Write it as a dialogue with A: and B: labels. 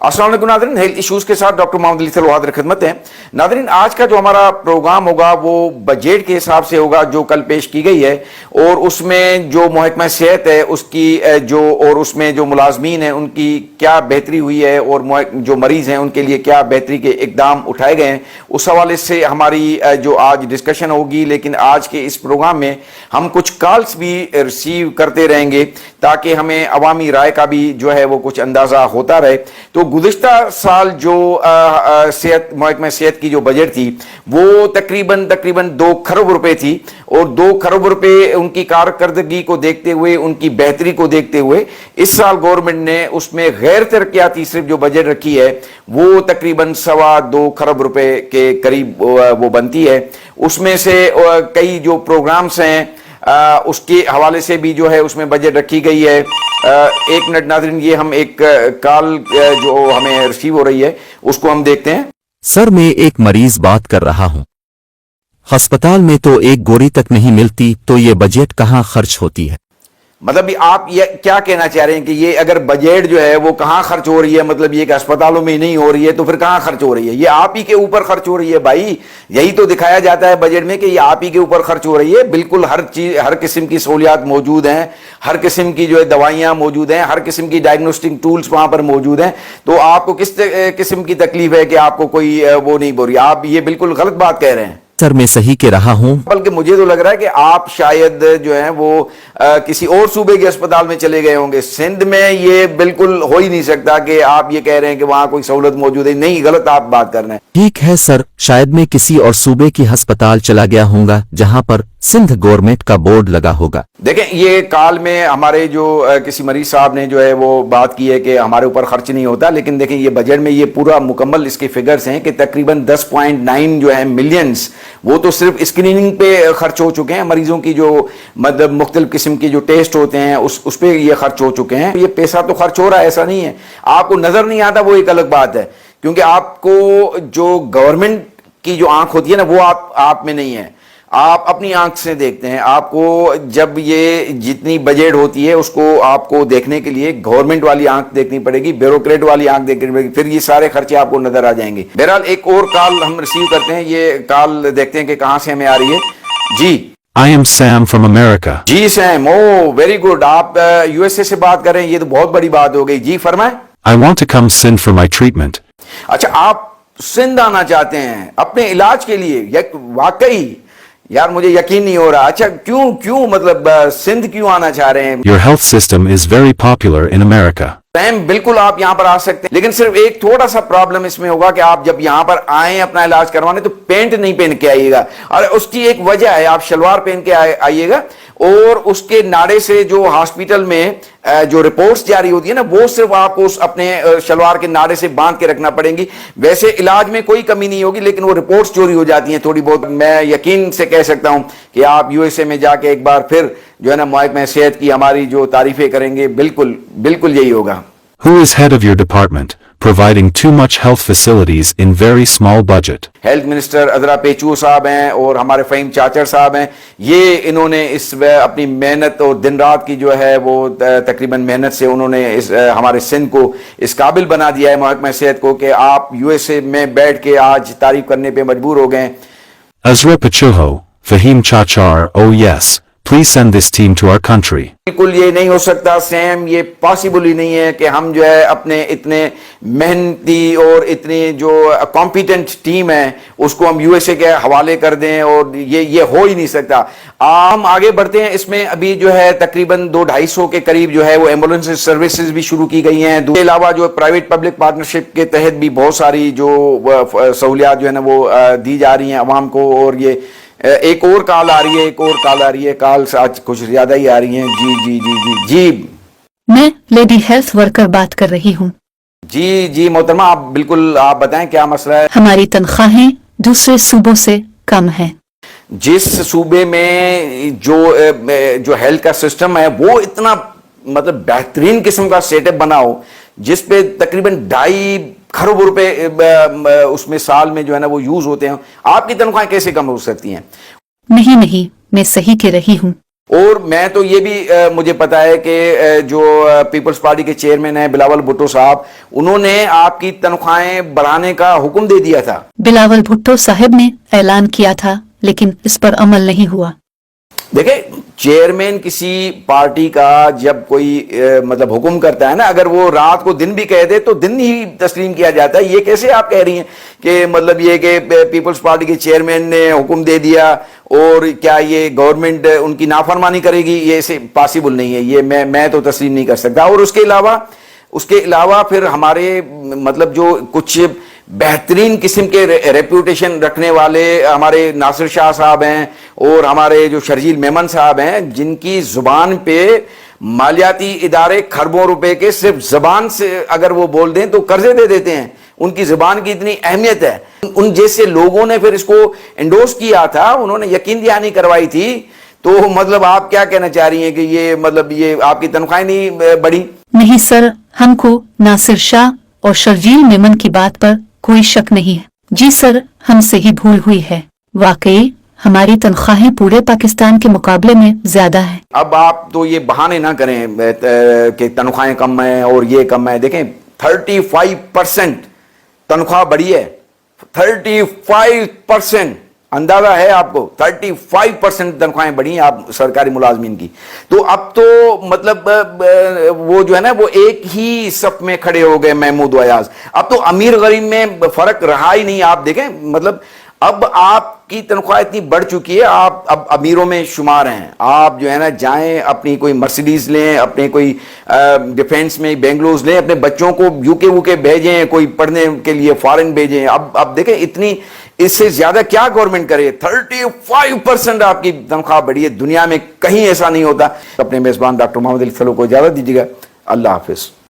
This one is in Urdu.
A: السلام علیکم ناظرین، ہیلتھ ایشوز کے ساتھ ڈاکٹر محمد علی سلوہ حاضر خدمت ہیں۔ ناظرین، آج کا جو ہمارا پروگرام ہوگا وہ بجٹ کے حساب سے ہوگا جو کل پیش کی گئی ہے، اور اس میں جو محکمہ صحت ہے اس کی اور اس میں جو ملازمین ہیں ان کی کیا بہتری ہوئی ہے، اور جو مریض ہیں ان کے لیے کیا بہتری کے اقدام اٹھائے گئے ہیں، اس حوالے سے ہماری جو آج ڈسکشن ہوگی۔ لیکن آج کے اس پروگرام میں ہم کچھ کالز بھی ریسیو کرتے رہیں گے تاکہ ہمیں عوامی رائے کا بھی جو ہے وہ کچھ اندازہ ہوتا رہے۔ تو گزشتہ سال جو محکمہ صحت کی جو بجٹ تھی وہ تقریباً 2 کھرب روپے تھی، اور 2 کھرب روپے ان کی کارکردگی کو دیکھتے ہوئے، ان کی بہتری کو دیکھتے ہوئے اس سال گورنمنٹ نے اس میں غیر ترقیاتی صرف جو بجٹ رکھی ہے وہ تقریباً 2.25 کھرب روپے کے قریب وہ بنتی ہے۔ اس میں سے کئی جو پروگرامز ہیں اس کے حوالے سے بھی جو ہے اس میں بجٹ رکھی گئی ہے۔ ایک منٹ ناظرین، یہ ہم ایک کال جو ہمیں ریسیو ہو رہی ہے اس کو ہم دیکھتے ہیں۔
B: سر، میں ایک مریض بات کر رہا ہوں۔ ہسپتال میں تو ایک گولی تک نہیں ملتی، تو یہ بجٹ کہاں خرچ ہوتی ہے؟
A: مطلب آپ یہ کیا کہنا چاہ رہے ہیں کہ یہ اگر بجٹ جو ہے وہ کہاں خرچ ہو رہی ہے، مطلب یہ کہ اسپتالوں میں نہیں ہو رہی ہے تو پھر کہاں خرچ ہو رہی ہے؟ یہ آپ ہی کے اوپر خرچ ہو رہی ہے بھائی، یہی تو دکھایا جاتا ہے بجٹ میں کہ یہ آپ ہی کے اوپر خرچ ہو رہی ہے۔ بالکل ہر چیز، ہر قسم کی سہولیات موجود ہیں، ہر قسم کی جو ہے دوائیاں موجود ہیں، ہر قسم کی ڈائگنوسٹک ٹولز وہاں پر موجود ہیں۔ تو آپ کو کس قسم کی تکلیف ہے کہ آپ کو کوئی وہ نہیں بول رہی؟ آپ یہ بالکل غلط بات کہہ رہے ہیں۔
B: سر، میں صحیح کہہ رہا ہوں۔
A: بلکہ مجھے تو لگ رہا ہے کہ آپ شاید جو ہیں وہ کسی اور صوبے کے اسپتال میں چلے گئے ہوں گے۔ سندھ میں یہ بالکل ہو ہی نہیں سکتا کہ آپ یہ کہہ رہے ہیں کہ وہاں کوئی سہولت موجود ہے۔ نہیں، غلط آپ بات کر رہے ہیں۔
B: ٹھیک ہے سر، شاید میں کسی اور صوبے کی ہسپتال چلا گیا ہوں گا جہاں پر سندھ گورنمنٹ کا بورڈ لگا ہوگا۔
A: دیکھیں، یہ کال میں ہمارے جو کسی مریض صاحب نے جو ہے وہ بات کی ہے کہ ہمارے اوپر خرچ نہیں ہوتا، لیکن دیکھیں یہ بجٹ میں یہ پورا مکمل اس کے فگرز ہیں کہ تقریباً 10.9 جو ہے ملینز وہ تو صرف اسکریننگ پہ خرچ ہو چکے ہیں۔ مریضوں کی جو مطلب مختلف قسم کے جو ٹیسٹ ہوتے ہیں اس پہ یہ خرچ ہو چکے ہیں۔ یہ پیسہ تو خرچ ہو رہا ہے، ایسا نہیں ہے۔ آپ کو نظر نہیں آتا وہ ایک الگ بات ہے، کیونکہ آپ کو جو گورنمنٹ کی جو آنکھ ہوتی ہے نا وہ آپ میں نہیں ہے۔ آپ اپنی آنکھ سے دیکھتے ہیں۔ آپ کو جب یہ جتنی بجٹ ہوتی ہے اس کو آپ کو دیکھنے کے لیے گورنمنٹ والی آنکھ دیکھنی پڑے گی، بیوروکریٹ والی آنکھ دیکھنی پڑے گی، پھر یہ سارے خرچے آپ کو نظر آ جائیں گے۔ بہرحال ایک اور کال ہم ریسیو کرتے ہیں۔ یہ کال دیکھتے ہیں کہ کہاں سے ہمیں آ رہی ہے۔ جی
C: I am Sam from America.
A: جی سیم، او ویری گڈ، آپ یو ایس اے سے بات کر رہے ہیں، یہ تو بہت بڑی بات ہو گئی۔ جی فرمائیں۔
C: I want to come Sindh for my treatment.
A: اچھا، آپ سندھ آنا چاہتے ہیں اپنے علاج کے لیے؟ واقعی یار مجھے یقین نہیں ہو رہا۔ اچھا، کیوں مطلب سندھ کیوں آنا چاہ رہے ہیں؟
C: Your health system is very popular in America.
A: بالکل آپ یہاں پر آ سکتے ہیں، لیکن صرف ایک تھوڑا سا پرابلم اس میں ہوگا کہ آپ جب یہاں پر آئیں اپنا علاج کروانے تو پینٹ نہیں پہن کے آئیے گا، اور اس کی ایک وجہ ہے، آپ شلوار پہن کے آئیے گا، اور اس کے ناڑے سے جو ہاسپٹل میں جو رپورٹس جاری ہوتی ہے نا وہ صرف آپ کو اپنے شلوار کے ناڑے سے باندھ کے رکھنا پڑیں گی۔ ویسے علاج میں کوئی کمی نہیں ہوگی، لیکن وہ رپورٹس چوری ہو جاتی ہیں تھوڑی بہت۔ میں یقین سے کہہ سکتا ہوں کہ آپ یو ایس اے میں جا کے ایک بار پھر جو ہے نا محکمہ صحت کی ہماری جو تعریفیں کریں گے، بالکل یہی ہوگا۔
C: Who is head of your department, providing too much health facilities in very small budget?
A: Health minister Azra Picchu صاحب ہیں اور ہمارے فہیم چاچر صاحب ہیں۔ یہ انہوں نے اس اپنی محنت اور دن رات کی جو ہے وہ تقریباً محنت سے انہوں نے ہمارے سندھ کو اس قابل بنا دیا ہے، محکمہ صحت کو، کہ آپ یو ایس اے میں بیٹھ کے آج تعریف کرنے پہ مجبور ہو گئے۔
C: Azra Pachuho, Fahim Chachar, oh yes, please send this team to our country.
A: بالکل یہ نہیں ہو سکتا سیم، یہ پاسبل ہی نہیں ہے کہ ہم جو ہے اپنے اتنے محنتی اور اتنی جو کمپیٹنٹ ٹیم ہے اس کو ہم یو ایس اے کے حوالے کر دیں، اور یہ ہو ہی نہیں سکتا۔ ہم آگے بڑھتے ہیں۔ اس میں ابھی جو ہے تقریباً 200-250 کے قریب جو ہے وہ ایمبولینس سروسز بھی شروع کی گئی ہیں۔ اس کے علاوہ جو پرائیویٹ پبلک پارٹنرشپ کے تحت بھی بہت ساری جو سہولیات جو ہے نا وہ دی جا رہی ہیں عوام کو۔ اور یہ ایک اور کال آ رہی ہے، کال آج کچھ زیادہ ہی آ رہی ہیں۔ جی
D: میں لیڈی ہیلتھ ورکر بات کر رہی ہوں۔
A: جی محترمہ، آپ بتائیں کیا مسئلہ ہے؟
D: ہماری تنخواہیں دوسرے صوبوں سے کم ہیں۔
A: جس صوبے میں جو ہیلتھ کا سسٹم ہے وہ اتنا مطلب بہترین قسم کا سیٹ اپ بنا ہو، جس پہ تقریباً 2.5 کھرب روپے اس میں سال میں جو ہے نا وہ یوز ہوتے ہیں، آپ کی تنخواہیں کیسے کم ہو سکتی ہیں؟
D: نہیں، میں صحیح کہہ رہی ہوں۔
A: اور میں تو یہ بھی مجھے پتا ہے کہ جو پیپلز پارٹی کے چیئرمین ہیں بلاول بھٹو صاحب، انہوں نے آپ کی تنخواہیں بڑھانے کا حکم دے دیا تھا۔
D: بلاول بھٹو صاحب نے اعلان کیا تھا لیکن اس پر عمل نہیں ہوا۔
A: دیکھیں، چیئرمین کسی پارٹی کا جب کوئی مطلب حکم کرتا ہے نا، اگر وہ رات کو دن بھی کہہ دے تو دن ہی تسلیم کیا جاتا ہے۔ یہ کیسے آپ کہہ رہی ہیں کہ مطلب یہ کہ پیپلز پارٹی کے چیئرمین نے حکم دے دیا اور کیا یہ گورنمنٹ ان کی نافرمانی کرے گی؟ یہ ایسے پاسبل نہیں ہے، یہ میں تو تسلیم نہیں کر سکتا۔ اور اس کے علاوہ پھر ہمارے مطلب جو کچھ بہترین قسم کے ریپوٹیشن رکھنے والے ہمارے ناصر شاہ صاحب ہیں اور ہمارے جو شرجیل میمن صاحب ہیں، جن کی زبان پہ مالیاتی ادارے کھربوں روپے کے صرف زبان سے اگر وہ بول دیں تو قرضے دے دیتے ہیں، ان کی زبان کی اتنی اہمیت ہے۔ ان جیسے لوگوں نے پھر اس کو انڈورس کیا تھا، انہوں نے یقین دہانی کروائی تھی، تو مطلب آپ کیا کہنا چاہ رہی ہیں کہ یہ مطلب یہ آپ کی تنخواہیں نہیں بڑھی؟
D: نہیں سر، ہم کو ناصر شاہ اور شرجیل میمن کی بات پر کوئی شک نہیں ہے۔ جی سر، ہم سے ہی بھول ہوئی ہے، واقعی ہماری تنخواہیں پورے پاکستان کے مقابلے میں زیادہ ہیں۔
A: اب آپ تو یہ بہانے نہ کریں کہ تنخواہیں کم ہیں اور یہ کم ہے۔ دیکھیں 35% تنخواہ بڑھی ہے، 35% اندازہ ہے آپ کو، 35% تنخواہیں بڑھی ہیں آپ سرکاری ملازمین کی۔ تو اب تو مطلب وہ جو ہے نا وہ ایک ہی صف میں کھڑے ہو گئے محمود و ایاز۔ اب تو امیر غریب میں فرق رہا ہی نہیں۔ آپ دیکھیں مطلب اب آپ کی تنخواہ اتنی بڑھ چکی ہے، آپ اب امیروں میں شمار ہیں۔ آپ جو ہے نا جائیں اپنی کوئی مرسیڈیز لیں، اپنے کوئی ڈیفینس میں بینگلورز لیں، اپنے بچوں کو یو کے بھیجیں، کوئی پڑھنے کے لیے فارن بھیجیں۔ اب دیکھیں اتنی، اس سے زیادہ کیا گورنمنٹ کرے؟ 35% آپ کی تنخواہ بڑھی ہے، دنیا میں کہیں ایسا نہیں ہوتا۔ اپنے میزبان ڈاکٹر محمد علی فلو کو اجازت دیجیے گا، اللہ حافظ۔